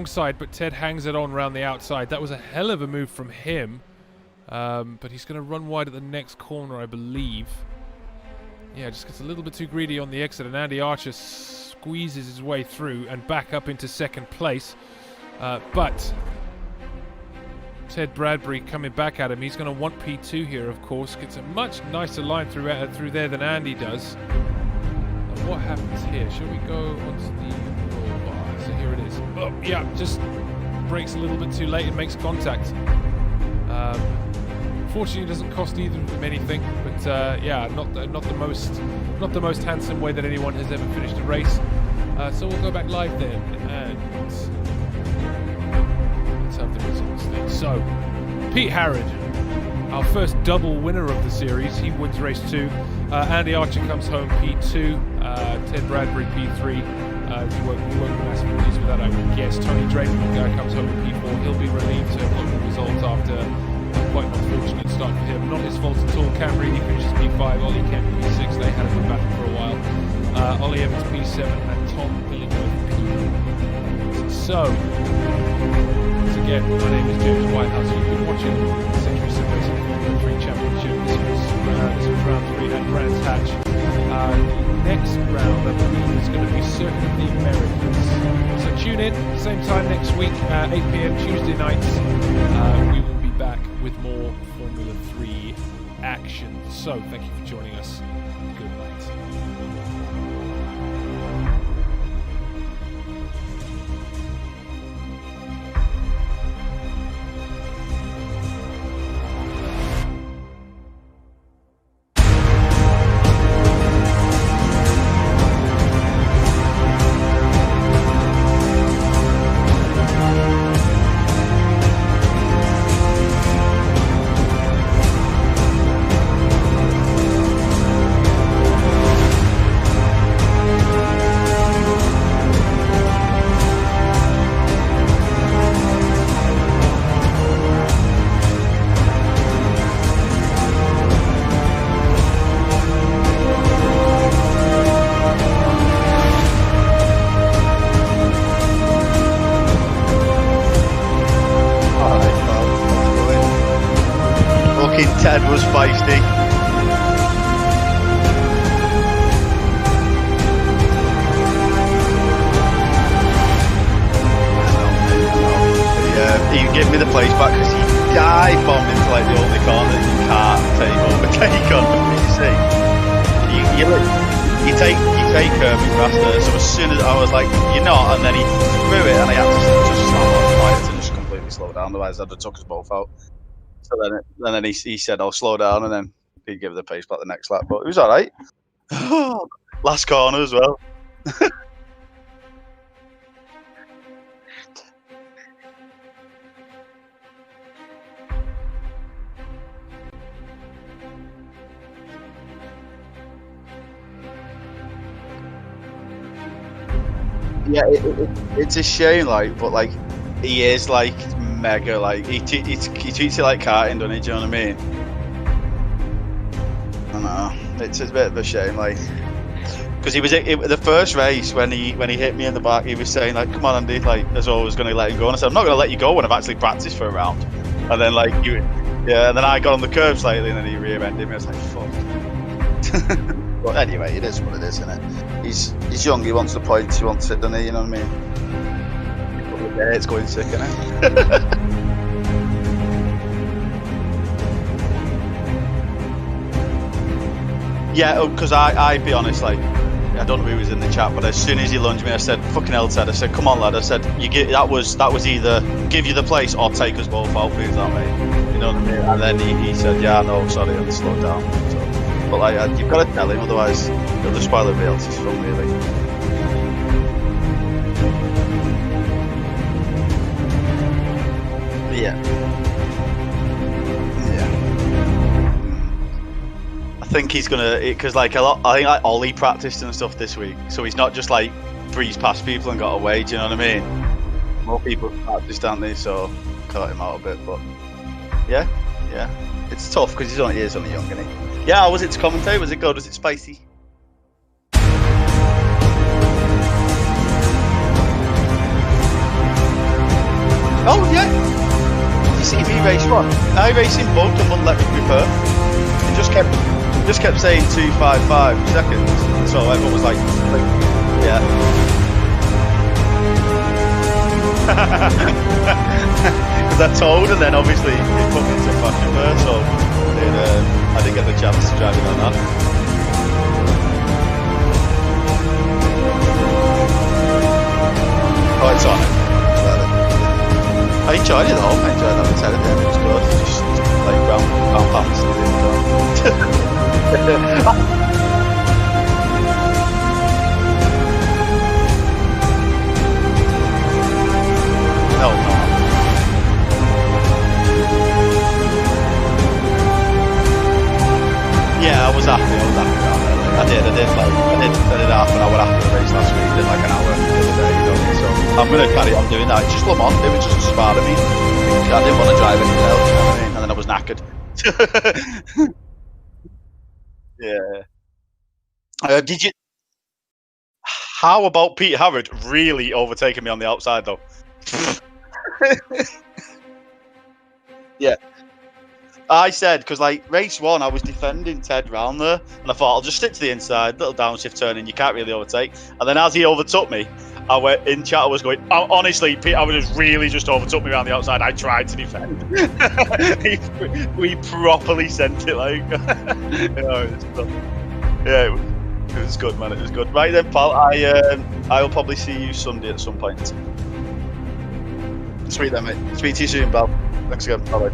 Speaker 1: side, but Ted hangs it on around the outside. That was a hell of a move from him. But he's going to run wide at the next corner, I believe. Yeah, just gets a little bit too greedy on the exit, and Andy Archer squeezes his way through and back up into second place. But Ted Bradbury coming back at him. He's going to want P2 here, of course. Gets a much nicer line through there than Andy does. And what happens here? Shall we go onto the roll bar? So here it is. Oh, yeah, just brakes a little bit too late and makes contact. Fortunately, it doesn't cost either of them anything, but yeah, not the most handsome way that anyone has ever finished a race. So we'll go back live then, and let's have the results then. So, Pete Harrod, our first double winner of the series, he wins race 2. Andy Archer comes home P2. Ted Bradbury P3. You won't be massively pleased with that, I would guess. Tony Draper comes home in P4. He'll be relieved to have got the result after quite an unfortunate start for him. Not his fault at all. Cam Reedy finishes P5. Ollie Kemp P6. They had a good battle for a while. Ollie Evans P7 and Tom Illingworth P8. So, once again, my name is James Whitehouse. You've been watching the Century Sim Racing Formula 3 Championship. This was round 3 at Brands Hatch. The next round, I believe, is going to be Circuit of the Americas. So tune in, same time next week, 8 PM Tuesday nights. We will be back with more Formula 3 action. So thank you for joining us. Good night.
Speaker 2: Ted was feisty. He gave me the place back because he dive bombed into like the only corner that you can't take on. You take grass there. So as soon as I was like, you're not, and then he threw it, and I had to just stop quiet and just completely slow down. Otherwise, I'd have took us both out. So then he said, "I'll slow down," and then he'd give the pace back the next lap. But it was all right. Last corner as well. Yeah, it's a shame, like, but like, he is like mega, like he treats it like karting, doesn't he? Do you know what I mean? I know it's a bit of a shame, like, because he was the first race when he hit me in the back. He was saying like, "Come on, Andy," like as though I was going to let him go, and I said, "I'm not going to let you go when I've actually practiced for a round." And then like and then I got on the curb slightly, and then he rear-ended me. I was like, "Fuck." But anyway, it is what it is, isn't it? He's young, he wants the points, he wants it, doesn't he? You know what I mean? Yeah, it's going sick, isn't it? Yeah, because I be honest, like, I don't know who was in the chat, but as soon as he lunged me, I said, "Fucking hell, Ted." I said, "Come on, lad." I said, that was either give you the place or take us both out, please, that way. You know what I mean? And then he said, "Yeah, no, sorry, I'll slow down." So, but like, you've got to tell him, otherwise he'll just spoil everybody else's fun, really. Yeah. I think he's gonna, because like I think like Ollie practiced and stuff this week, so he's not just like breezed past people and got away. Do you know what I mean? More people practiced, aren't they? So cut him out a bit, but yeah, it's tough because he's only young, isn't he? Yeah, how was it to commentate? Was it good? Was it spicy? Oh yeah. Did you see me race one? I raced him bugged and wouldn't let me repair. He just kept saying 255 seconds. So everyone was like yeah. Because I told, and then obviously it put me into fast repair, so I didn't get the chance to drive it on that. Oh, it's on it. I enjoyed it though. I enjoyed having said it. It was good. Just like round pants. No. Yeah, I was happy. I did half an hour after the race last week. I did like an hour the other day, you know. So I'm gonna carry on doing that. It's just Le Mans. It was just a spar of me. I didn't want to drive anything else, you know what I mean? And then I was knackered. Yeah. Did you? How about Pete Harrod really overtaking me on the outside though? Yeah. I said, because like race one, I was defending Ted round there, and I thought I'll just stick to the inside, little downshift turning, you can't really overtake. And then as he overtook me, I went in chat. I was going, oh, honestly, Pete, I was really just overtook me around the outside. I tried to defend. we properly sent it like, yeah, it was good, man. It was good. Right then, pal. I'll probably see you Sunday at some point. Sweet then, mate. Speak to you soon, pal. Thanks again. Bye.